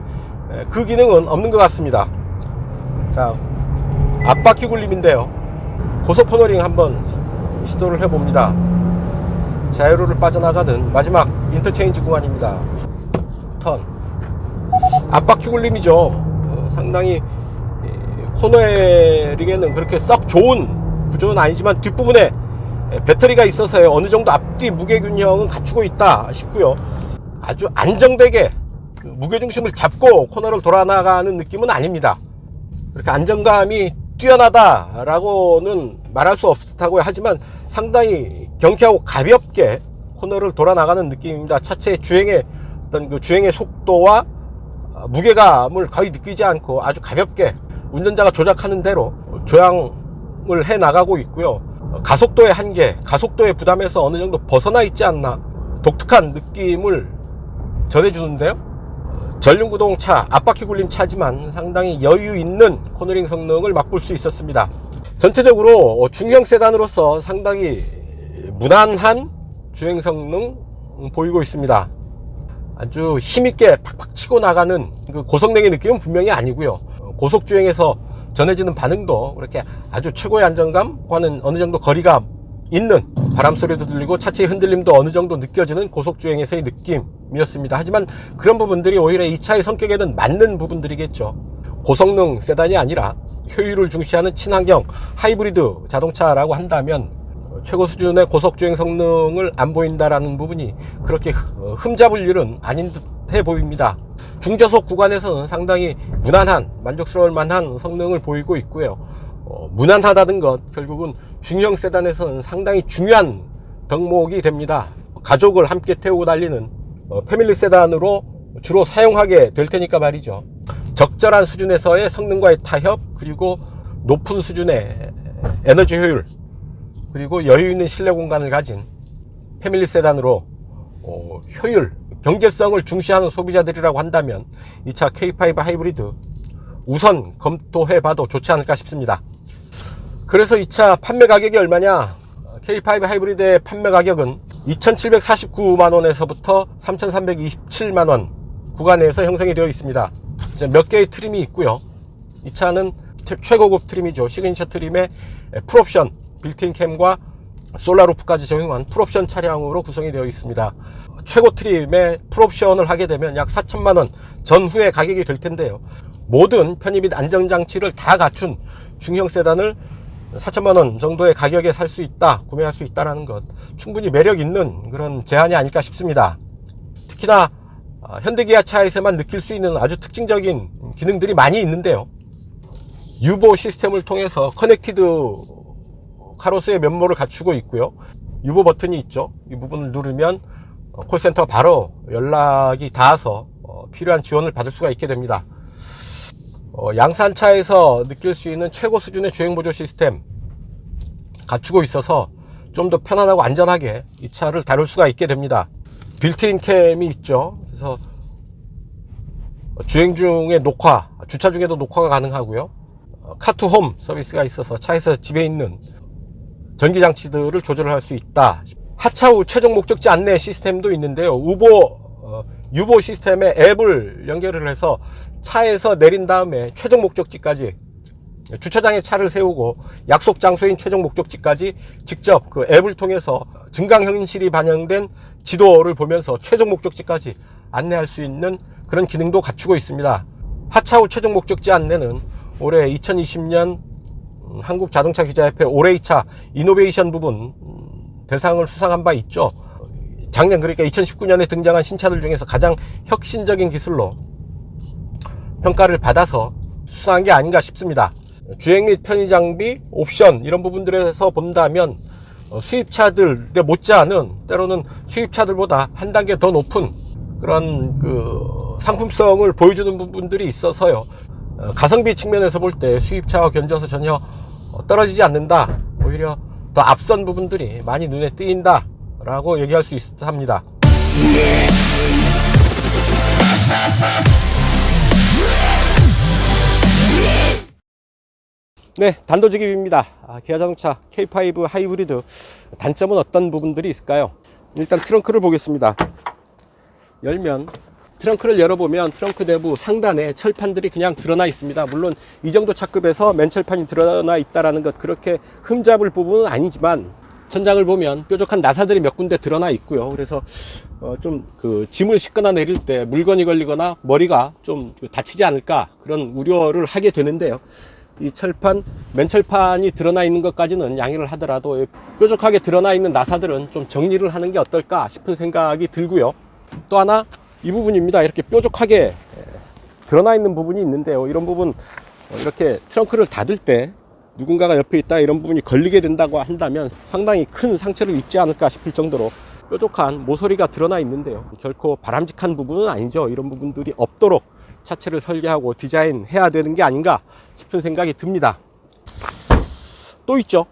그 기능은 없는 것 같습니다. 자, 앞바퀴 굴림인데요. 고속 코너링 한번 시도를 해봅니다. 자유로를 빠져나가는 마지막 인터체인지 구간입니다. 턴. 앞바퀴 굴림이죠. 상당히 코너링에는 그렇게 썩 좋은 구조는 아니지만 뒷부분에 배터리가 있어서요. 어느 정도 앞뒤 무게균형은 갖추고 있다 싶고요. 아주 안정되게 무게중심을 잡고 코너를 돌아나가는 느낌은 아닙니다. 그렇게 안정감이 뛰어나다라고는 말할 수 없다고 하지만 상당히 경쾌하고 가볍게 코너를 돌아나가는 느낌입니다. 차체의 주행의 어떤 그 주행의 속도와 무게감을 거의 느끼지 않고 아주 가볍게 운전자가 조작하는 대로 조향을 해 나가고 있고요. 가속도의 한계, 가속도의 부담에서 어느 정도 벗어나 있지 않나 독특한 느낌을 전해주는데요. 전륜구동차, 앞바퀴 굴림 차지만 상당히 여유 있는 코너링 성능을 맛볼 수 있었습니다. 전체적으로 중형 세단으로서 상당히 무난한 주행 성능 보이고 있습니다. 아주 힘있게 팍팍 치고 나가는 그 고성능의 느낌은 분명히 아니고요. 고속주행에서 전해지는 반응도 그렇게 아주 최고의 안정감과는 어느 정도 거리가 있는 바람소리도 들리고 차체의 흔들림도 어느 정도 느껴지는 고속주행에서의 느낌이었습니다. 하지만 그런 부분들이 오히려 이 차의 성격에는 맞는 부분들이겠죠. 고성능 세단이 아니라 효율을 중시하는 친환경 하이브리드 자동차라고 한다면 최고 수준의 고속주행 성능을 안 보인다라는 부분이 그렇게 흠잡을 일은 아닌 듯해 보입니다. 중저속 구간에서는 상당히 무난한, 만족스러울 만한 성능을 보이고 있고요. 무난하다는 것, 결국은 중형 세단에서는 상당히 중요한 덕목이 됩니다. 가족을 함께 태우고 달리는 패밀리 세단으로 주로 사용하게 될 테니까 말이죠. 적절한 수준에서의 성능과의 타협, 그리고 높은 수준의 에너지 효율, 그리고 여유 있는 실내 공간을 가진 패밀리 세단으로 효율, 경제성을 중시하는 소비자들이라고 한다면 이 차 K5 하이브리드 우선 검토해 봐도 좋지 않을까 싶습니다. 그래서 이 차 판매 가격이 얼마냐? K5 하이브리드의 판매 가격은 2,749만원에서부터 3,327만원 구간에서 형성이 되어 있습니다. 몇 개의 트림이 있고요. 이 차는 최고급 트림이죠. 시그니처 트림의 풀옵션, 빌트인 캠과 솔라루프까지 적용한 풀옵션 차량으로 구성이 되어 있습니다. 최고 트림의 풀옵션을 하게 되면 약 4천만원 전후의 가격이 될 텐데요. 모든 편의 및 안전장치를 다 갖춘 중형 세단을 4천만원 정도의 가격에 살 수 있다, 구매할 수 있다는 것, 충분히 매력 있는 그런 제안이 아닐까 싶습니다. 특히나 현대기아차에서만 느낄 수 있는 아주 특징적인 기능들이 많이 있는데요. 유보 시스템을 통해서 커넥티드 카로스의 면모를 갖추고 있고요. 유보 버튼이 있죠. 이 부분을 누르면 콜센터 바로 연락이 닿아서 필요한 지원을 받을 수가 있게 됩니다. 양산차에서 느낄 수 있는 최고 수준의 주행보조 시스템 갖추고 있어서 좀 더 편안하고 안전하게 이 차를 다룰 수가 있게 됩니다. 빌트인 캠이 있죠. 그래서 주행 중에 녹화, 주차 중에도 녹화가 가능하고요. 카투홈 서비스가 있어서 차에서 집에 있는 전기장치들을 조절을 할 수 있다. 하차후 최종 목적지 안내 시스템도 있는데요. 유보 시스템에 앱을 연결을 해서 차에서 내린 다음에 최종 목적지까지, 주차장에 차를 세우고 약속 장소인 최종 목적지까지 직접 그 앱을 통해서 증강현실이 반영된 지도를 보면서 최종 목적지까지 안내할 수 있는 그런 기능도 갖추고 있습니다. 하차 후 최종 목적지 안내는 올해 2020년 한국자동차기자협회 올해의 차 이노베이션 부분 대상을 수상한 바 있죠. 작년, 그러니까 2019년에 등장한 신차들 중에서 가장 혁신적인 기술로 평가를 받아서 수상한 게 아닌가 싶습니다. 주행 및 편의 장비, 옵션 이런 부분들에서 본다면 수입차들에 못지않은, 때로는 수입차들보다 한 단계 더 높은 그런 그 상품성을 보여주는 부분들이 있어서요. 가성비 측면에서 볼 때 수입차와 견주어서 전혀 떨어지지 않는다, 오히려 더 앞선 부분들이 많이 눈에 띄인다 라고 얘기할 수 있습니다. 네, 단도직입입니다. 기아자동차 K5 하이브리드 단점은 어떤 부분들이 있을까요? 일단 트렁크를 보겠습니다. 열면, 트렁크를 열어보면 트렁크 내부 상단에 철판들이 그냥 드러나 있습니다. 물론 이 정도 차급에서 맨철판이 드러나 있다는 것, 그렇게 흠잡을 부분은 아니지만 천장을 보면 뾰족한 나사들이 몇 군데 드러나 있고요. 그래서 좀 그 짐을 싣거나 내릴 때 물건이 걸리거나 머리가 좀 다치지 않을까, 그런 우려를 하게 되는데요. 이 철판, 맨철판이 드러나 있는 것까지는 양해를 하더라도 뾰족하게 드러나 있는 나사들은 좀 정리를 하는 게 어떨까 싶은 생각이 들고요. 또 하나, 이 부분입니다. 이렇게 뾰족하게 드러나 있는 부분이 있는데요. 이런 부분, 이렇게 트렁크를 닫을 때 누군가가 옆에 있다 이런 부분이 걸리게 된다고 한다면 상당히 큰 상처를 입지 않을까 싶을 정도로 뾰족한 모서리가 드러나 있는데요. 결코 바람직한 부분은 아니죠. 이런 부분들이 없도록 차체를 설계하고 디자인해야 되는 게 아닌가 싶은 생각이 듭니다. 또 있죠.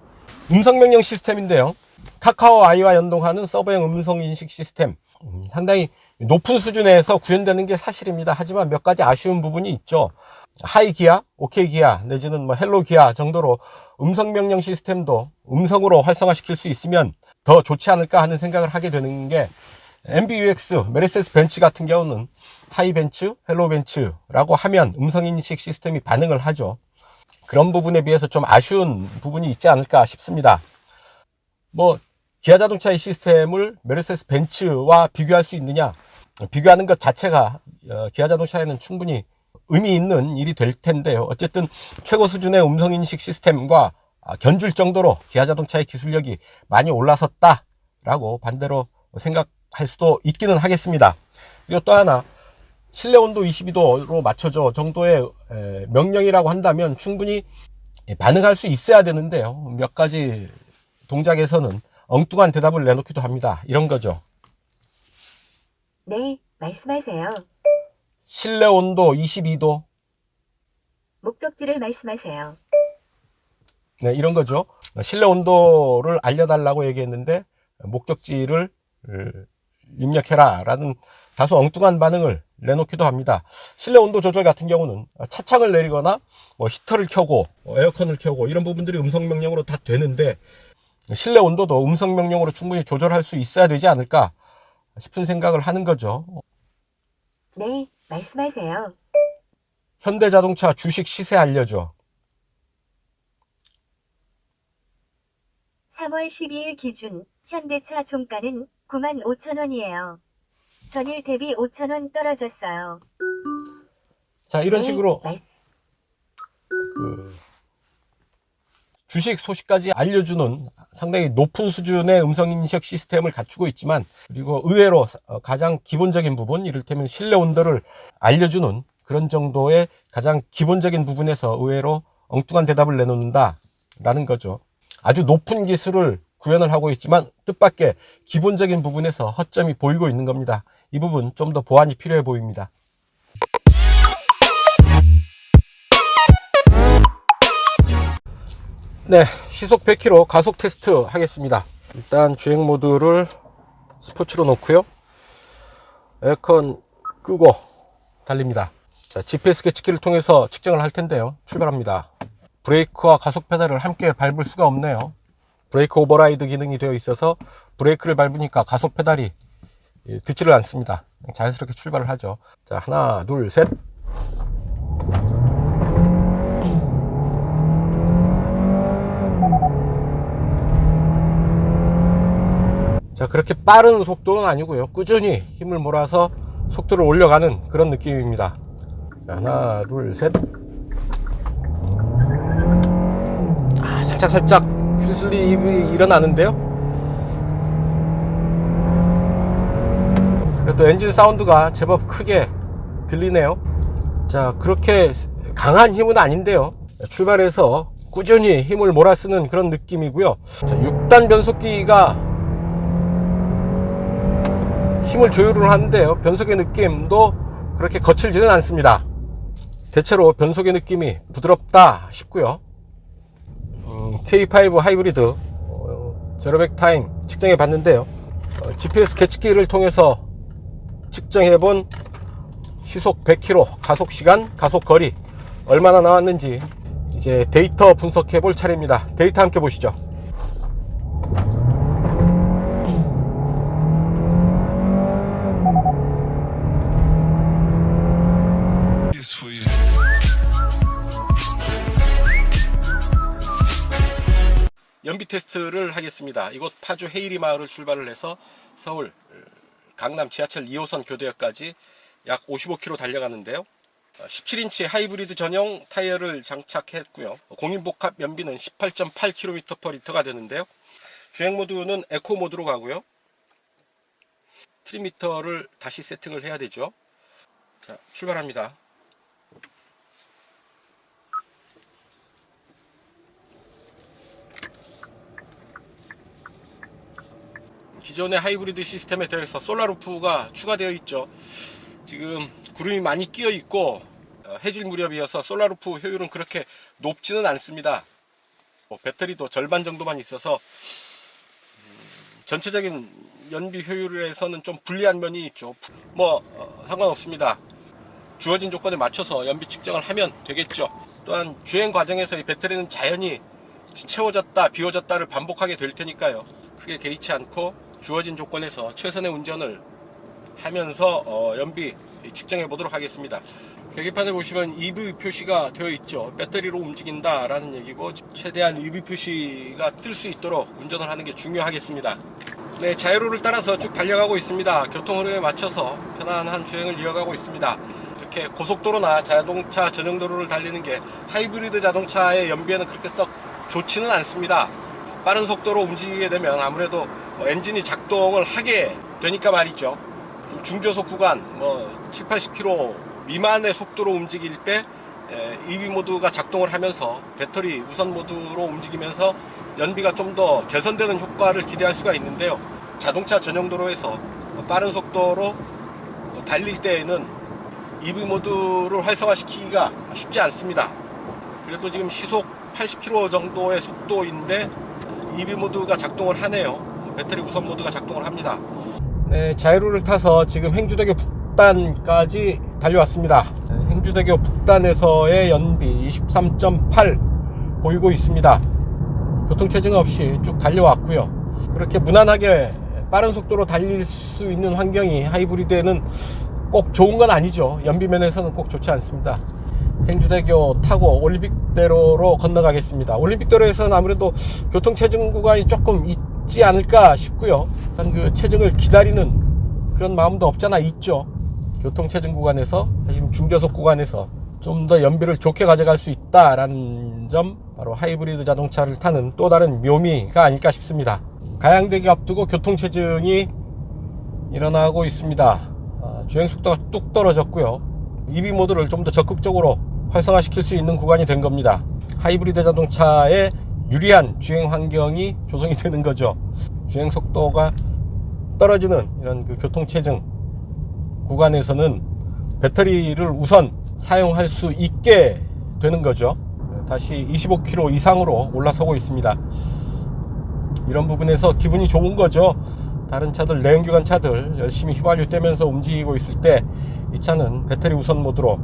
음성명령 시스템인데요. 카카오 아이와 연동하는 서버형 음성인식 시스템, 상당히 높은 수준에서 구현되는 게 사실입니다. 하지만 몇 가지 아쉬운 부분이 있죠. 하이 기아, 오케이 기아 내지는 뭐 헬로 기아 정도로 음성명령 시스템도 음성으로 활성화시킬 수 있으면 더 좋지 않을까 하는 생각을 하게 되는 게, MBUX, 메르세데스 벤츠 같은 경우는 하이 벤츠, 헬로 벤츠라고 하면 음성인식 시스템이 반응을 하죠. 그런 부분에 비해서 좀 아쉬운 부분이 있지 않을까 싶습니다. 뭐 기아자동차의 시스템을 메르세데스 벤츠와 비교할 수 있느냐, 비교하는 것 자체가 기아자동차에는 충분히 의미 있는 일이 될 텐데요. 어쨌든 최고 수준의 음성인식 시스템과 견줄 정도로 기아자동차의 기술력이 많이 올라섰다라고 반대로 생각할 수도 있기는 하겠습니다. 그리고 또 하나, 실내 온도 22도로 맞춰줘 정도의 명령이라고 한다면 충분히 반응할 수 있어야 되는데요. 몇 가지 동작에서는 엉뚱한 대답을 내놓기도 합니다. 이런 거죠. 네, 말씀하세요. 실내 온도 22도. 목적지를 말씀하세요. 네, 이런 거죠. 실내 온도를 알려달라고 얘기했는데 목적지를 입력해라 라는 다소 엉뚱한 반응을 내놓기도 합니다. 실내 온도 조절 같은 경우는 차창을 내리거나 뭐 히터를 켜고 에어컨을 켜고 이런 부분들이 음성 명령으로 다 되는데, 실내 온도도 음성 명령으로 충분히 조절할 수 있어야 되지 않을까 싶은 생각을 하는 거죠. 네, 말씀하세요. 현대자동차 주식 시세 알려줘. 3월 12일 기준 현대차 종가는 95,000원이에요. 전일 대비 5,000원 떨어졌어요. 자, 이런 네, 식으로 주식 소식까지 알려주는 상당히 높은 수준의 음성인식 시스템을 갖추고 있지만, 그리고 의외로 가장 기본적인 부분, 이를테면 실내 온도를 알려주는 그런 정도의 가장 기본적인 부분에서 의외로 엉뚱한 대답을 내놓는다 라는 거죠. 아주 높은 기술을 구현을 하고 있지만 뜻밖의 기본적인 부분에서 허점이 보이고 있는 겁니다. 이 부분 좀 더 보완이 필요해 보입니다. 네, 시속 100km 가속 테스트 하겠습니다. 일단 주행 모드를 스포츠로 놓고요. 에어컨 끄고 달립니다. 자, GPS 계측기를 통해서 측정을 할 텐데요. 출발합니다. 브레이크와 가속 페달을 함께 밟을 수가 없네요. 브레이크 오버라이드 기능이 되어 있어서 브레이크를 밟으니까 가속 페달이 듣지를 않습니다. 자연스럽게 출발을 하죠. 자, 하나, 둘, 셋. 자, 그렇게 빠른 속도는 아니고요. 꾸준히 힘을 몰아서 속도를 올려가는 그런 느낌입니다. 자, 하나, 둘, 셋. 살짝 휠슬립이 일어나는데요. 그래도 엔진 사운드가 제법 크게 들리네요. 자, 그렇게 강한 힘은 아닌데요. 출발해서 꾸준히 힘을 몰아쓰는 그런 느낌이고요. 자, 6단 변속기가 힘을 조율을 하는데요. 변속의 느낌도 그렇게 거칠지는 않습니다. 대체로 변속의 느낌이 부드럽다 싶고요. K5 하이브리드 제로백 타임 측정해 봤는데요. GPS 계측기를 통해서 측정해 본 시속 100km, 가속 시간, 가속 거리 얼마나 나왔는지 이제 데이터 분석해 볼 차례입니다. 데이터 함께 보시죠. 연비 테스트를 하겠습니다. 이곳 파주 헤이리 마을을 출발을 해서 서울 강남 지하철 2호선 교대역까지 약 55km 달려가는데요. 17인치 하이브리드 전용 타이어를 장착했고요. 공인복합 연비는 18.8km/L가 되는데요. 주행 모드는 에코 모드로 가고요. 트림미터를 다시 세팅을 해야 되죠. 자, 출발합니다. 기존의 하이브리드 시스템에 대해서 솔라루프가 추가되어 있죠. 지금 구름이 많이 끼어 있고 해질 무렵이어서 솔라루프 효율은 그렇게 높지는 않습니다. 배터리도 절반 정도만 있어서 전체적인 연비 효율에서는 좀 불리한 면이 있죠. 상관없습니다. 주어진 조건에 맞춰서 연비 측정을 하면 되겠죠. 또한 주행 과정에서 이 배터리는 자연히 채워졌다 비워졌다를 반복하게 될 테니까요. 크게 개의치 않고 주어진 조건에서 최선의 운전을 하면서 연비 측정해 보도록 하겠습니다. 계기판에 보시면 EV 표시가 되어 있죠. 배터리로 움직인다 라는 얘기고, 최대한 EV 표시가 뜰 수 있도록 운전을 하는 게 중요하겠습니다. 네, 자유로를 따라서 쭉 달려가고 있습니다. 교통 흐름에 맞춰서 편안한 주행을 이어가고 있습니다. 이렇게 고속도로나 자동차 전용도로를 달리는 게 하이브리드 자동차의 연비에는 그렇게 썩 좋지는 않습니다. 빠른 속도로 움직이게 되면 아무래도 엔진이 작동을 하게 되니까 말이죠. 좀 중저속 구간 7, 80km 미만의 속도로 움직일 때 EV 모드가 작동을 하면서 배터리 우선 모드로 움직이면서 연비가 좀 더 개선되는 효과를 기대할 수가 있는데요. 자동차 전용 도로에서 빠른 속도로 달릴 때에는 EV 모드를 활성화시키기가 쉽지 않습니다. 그래서 지금 시속 80km 정도의 속도인데 EV 모드가 작동을 하네요. 배터리 우선 모드가 작동을 합니다. 네, 자이로를 타서 지금 행주대교 북단까지 달려왔습니다. 행주대교 북단에서의 연비 23.8 보이고 있습니다. 교통체증 없이 쭉 달려왔고요. 그렇게 무난하게 빠른 속도로 달릴 수 있는 환경이 하이브리드에는 꼭 좋은 건 아니죠. 연비면에서는 꼭 좋지 않습니다. 행주대교 타고 올림픽대로로 건너가겠습니다. 올림픽대로에서는 아무래도 교통체증 구간이 조금 있지 않을까 싶고요. 일단 그 체증을 기다리는 그런 마음도 없잖아 있죠. 교통체증 구간에서, 지금 중저속 구간에서 좀 더 연비를 좋게 가져갈 수 있다라는 점, 바로 하이브리드 자동차를 타는 또 다른 묘미가 아닐까 싶습니다. 가양대교 앞두고 교통체증이 일어나고 있습니다. 주행속도가 뚝 떨어졌고요. EV 모드를 좀 더 적극적으로 활성화시킬 수 있는 구간이 된 겁니다. 하이브리드 자동차에 유리한 주행 환경이 조성이 되는 거죠. 주행속도가 떨어지는 이런 그 교통체증 구간에서는 배터리를 우선 사용할 수 있게 되는 거죠. 다시 25km 이상으로 올라서고 있습니다. 이런 부분에서 기분이 좋은 거죠. 다른 차들, 내연기관 차들 열심히 휘발유 떼면서 움직이고 있을 때 이 차는 배터리 우선 모드로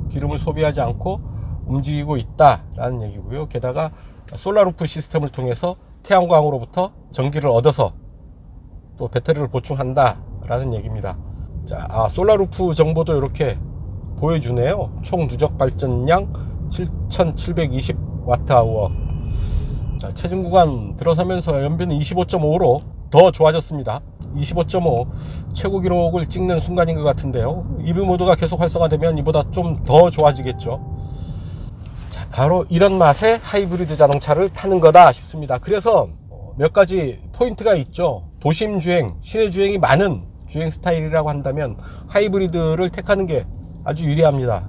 기름을 소비하지 않고 움직이고 있다라는 얘기고요. 게다가 솔라루프 시스템을 통해서 태양광으로부터 전기를 얻어서 또 배터리를 보충한다라는 얘기입니다. 자, 솔라루프 정보도 이렇게 보여주네요. 총 누적 발전량 7720Wh. 체증 구간 들어서면서 연비는 25.5로 더 좋아졌습니다. 25.5 최고 기록을 찍는 순간인 것 같은데요. EV 모드가 계속 활성화되면 이보다 좀 더 좋아지겠죠. 자, 바로 이런 맛의 하이브리드 자동차를 타는 거다 싶습니다. 그래서 몇 가지 포인트가 있죠. 도심 주행, 시내 주행이 많은 주행 스타일이라고 한다면 하이브리드를 택하는 게 아주 유리합니다.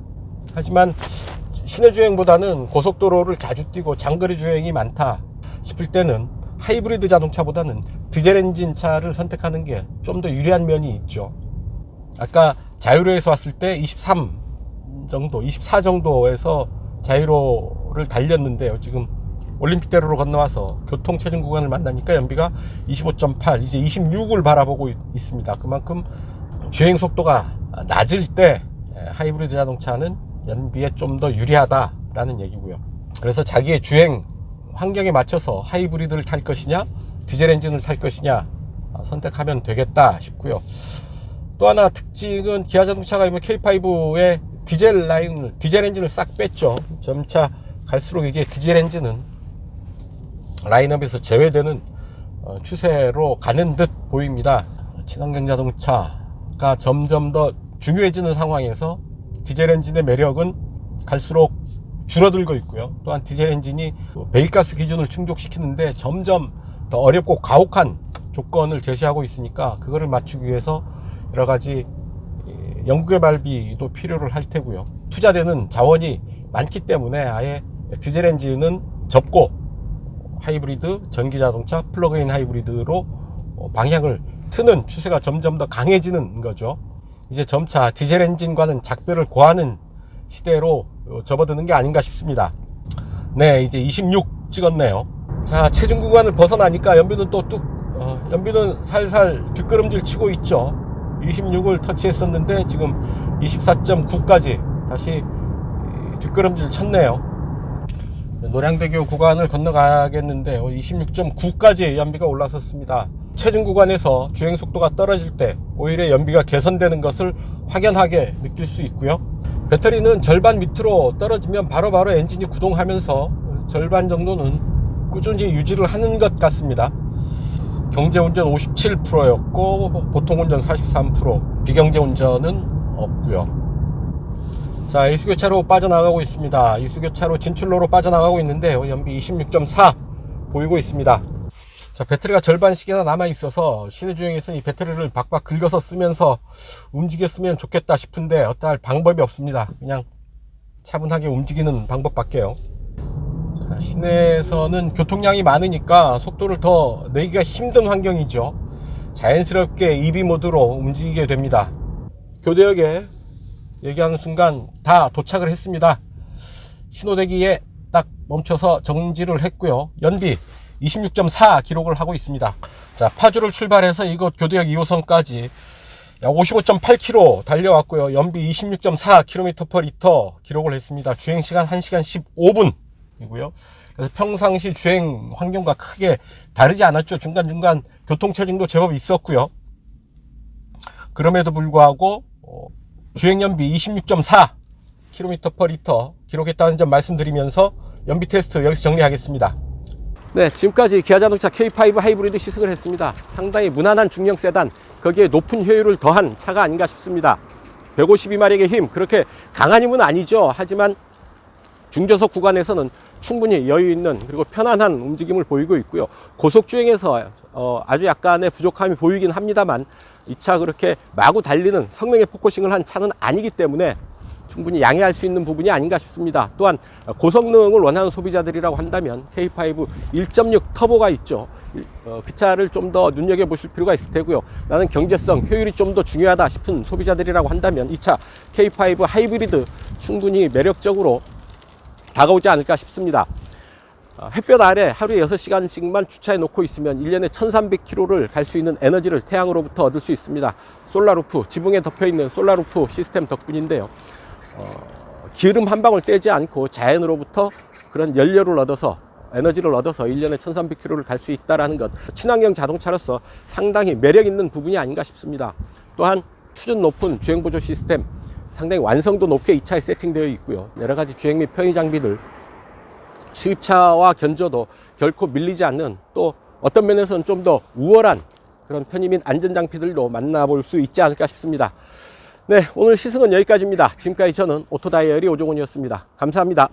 하지만 시내 주행보다는 고속도로를 자주 뛰고 장거리 주행이 많다 싶을 때는 하이브리드 자동차보다는 디젤 엔진 차를 선택하는 게 좀 더 유리한 면이 있죠. 아까 자유로에서 왔을 때 23 정도, 24 정도에서 자유로를 달렸는데요. 지금 올림픽대로로 건너와서 교통체증 구간을 만나니까 연비가 25.8, 이제 26을 바라보고 있습니다. 그만큼 주행 속도가 낮을 때 하이브리드 자동차는 연비에 좀 더 유리하다라는 얘기고요. 그래서 자기의 주행 환경에 맞춰서 하이브리드를 탈 것이냐, 디젤 엔진을 탈 것이냐 선택하면 되겠다 싶고요. 또 하나 특징은 기아 자동차가 이번 K5의 디젤 엔진을 싹 뺐죠. 점차 갈수록 이제 디젤 엔진은 라인업에서 제외되는 추세로 가는 듯 보입니다. 친환경 자동차가 점점 더 중요해지는 상황에서 디젤 엔진의 매력은 갈수록 줄어들고 있고요. 또한 디젤 엔진이 배기가스 기준을 충족시키는데 점점 더 어렵고 가혹한 조건을 제시하고 있으니까 그거를 맞추기 위해서 여러 가지 연구개발비도 필요를 할 테고요. 투자되는 자원이 많기 때문에 아예 디젤 엔진은 접고 하이브리드, 전기자동차, 플러그인 하이브리드로 방향을 트는 추세가 점점 더 강해지는 거죠. 이제 점차 디젤 엔진과는 작별을 고하는 시대로 접어드는 게 아닌가 싶습니다. 네, 이제 26 찍었네요. 자, 체중 구간을 벗어나니까 연비는 또 연비는 살살 뒷걸음질 치고 있죠. 26을 터치했었는데 지금 24.9까지 다시 뒷걸음질 쳤네요. 노량대교 구간을 건너가겠는데요. 26.9까지 연비가 올라섰습니다. 체중 구간에서 주행 속도가 떨어질 때 오히려 연비가 개선되는 것을 확연하게 느낄 수 있고요. 배터리는 절반 밑으로 떨어지면 바로바로 엔진이 구동하면서 절반 정도는 꾸준히 유지를 하는 것 같습니다. 경제운전 57%였고 보통운전 43%, 비경제운전은 없고요. 자, 이수교차로 빠져나가고 있습니다. 이수교차로 진출로로 빠져나가고 있는데요. 연비 26.4 보이고 있습니다. 자, 배터리가 절반씩이나 남아있어서 시내주행에서는 이 배터리를 박박 긁어서 쓰면서 움직였으면 좋겠다 싶은데 어떠할 방법이 없습니다. 그냥 차분하게 움직이는 방법밖에요. 자, 시내에서는 교통량이 많으니까 속도를 더 내기가 힘든 환경이죠. 자연스럽게 EV 모드로 움직이게 됩니다. 교대역에 얘기하는 순간 다 도착을 했습니다. 신호대기에 딱 멈춰서 정지를 했고요. 연비 26.4 기록을 하고 있습니다. 자, 파주를 출발해서 이곳 교대역 2호선까지 약 55.8km 달려왔고요. 연비 26.4km/리터 기록을 했습니다. 주행시간 1시간 15분이고요. 그래서 평상시 주행 환경과 크게 다르지 않았죠. 중간중간 교통체증도 제법 있었고요. 그럼에도 불구하고 주행연비 26.4km/리터 기록했다는 점 말씀드리면서 연비 테스트 여기서 정리하겠습니다. 네, 지금까지 기아자동차 K5 하이브리드 시승을 했습니다. 상당히 무난한 중형 세단, 거기에 높은 효율을 더한 차가 아닌가 싶습니다. 152마력의 힘, 그렇게 강한 힘은 아니죠. 하지만 중저속 구간에서는 충분히 여유 있는 그리고 편안한 움직임을 보이고 있고요. 고속주행에서 아주 약간의 부족함이 보이긴 합니다만 이 차 그렇게 마구 달리는 성능에 포커싱을 한 차는 아니기 때문에 충분히 양해할 수 있는 부분이 아닌가 싶습니다. 또한 고성능을 원하는 소비자들이라고 한다면 K5 1.6 터보가 있죠. 그 차를 좀 더 눈여겨보실 필요가 있을 테고요. 나는 경제성, 효율이 좀 더 중요하다 싶은 소비자들이라고 한다면 이 차 K5 하이브리드 충분히 매력적으로 다가오지 않을까 싶습니다. 햇볕 아래 하루에 6시간씩만 주차해 놓고 있으면 1년에 1300km를 갈 수 있는 에너지를 태양으로부터 얻을 수 있습니다. 솔라루프, 지붕에 덮여 있는 솔라루프 시스템 덕분인데요. 기름 한 방울 떼지 않고 자연으로부터 그런 연료를 얻어서 에너지를 얻어서 1년에 1300km를 갈 수 있다는 것, 친환경 자동차로서 상당히 매력 있는 부분이 아닌가 싶습니다. 또한 수준 높은 주행보조 시스템, 상당히 완성도 높게 이 차에 세팅되어 있고요. 여러 가지 주행 및 편의 장비들, 수입차와 견줘도 결코 밀리지 않는, 또 어떤 면에서는 좀 더 우월한 그런 편의 및 안전 장비들도 만나볼 수 있지 않을까 싶습니다. 네, 오늘 시승은 여기까지입니다. 지금까지 저는 오토다이어리 오종훈이었습니다. 감사합니다.